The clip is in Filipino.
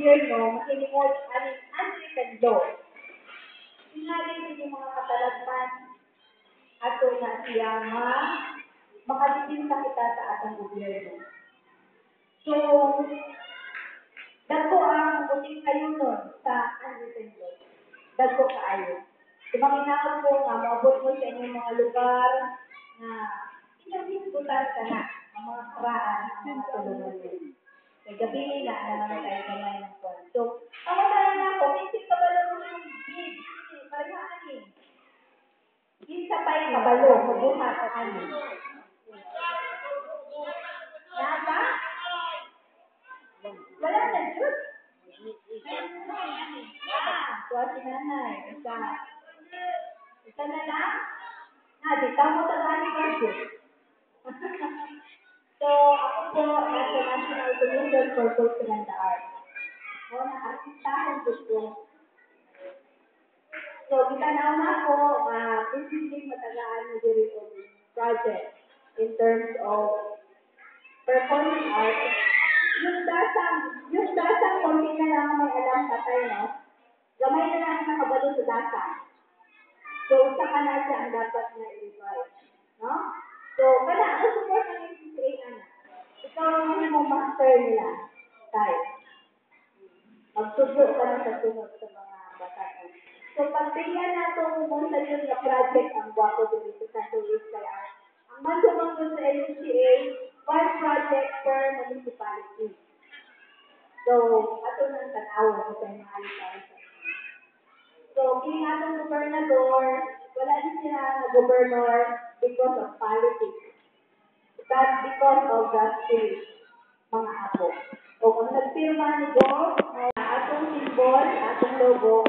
gobyerno makilimot aning Anglican law. Tingali din yung mga katalagpan ato na siya makalitin kita sa atong gobyerno. So, dagko ang buting kayo nun sa Anglican law. Dagko kaayo. Tumanginaon po nga, maabot mo sa inyong mga lugar na inyong hisbutan ka na ang mga karaan ang mga tulungan nyo. Kaya gabi na naman tayo kamay ng kwan. So, pamatayan na ako, isip kabalo mo yung bid. Parihaan eh. Isa pa yung kabalo, mabuhat ang anin. Naba? Wala na, Diyos. Kuha si nanay. Isa na lang? Di ka mo tagali ka, Diyos. So, ako po, nasa National Commission for Culture and the Arts. So, na-artistahan ko po. So, itanaw na ako, posibleng matagaan na diri o project in terms of performing arts. Yung dasang konti na lang may alam tatay, no? Gamay na lang nakabalo sa dasang. So, isa ka na siya ang dapat na i-revise. No? So, kaya ang support ng NCCA na. Ikaw ang mong master nila. Tayo. Magsuso ka na sa sunod sa mga bataan. So, pagtingnan na itong pumunta yun na project ang guwapo dito sa Santo Luis kaya ang masumang doon sa NCCA, 1 project per municipality. So, ato nang tanaw ko tayo mahali para sa inyo. So, kining atong gobernador, wala din sila na gobernador because of politics. But because of the spirit, mga apo. O kung nagpirma ni God, atong symbol, atong logo,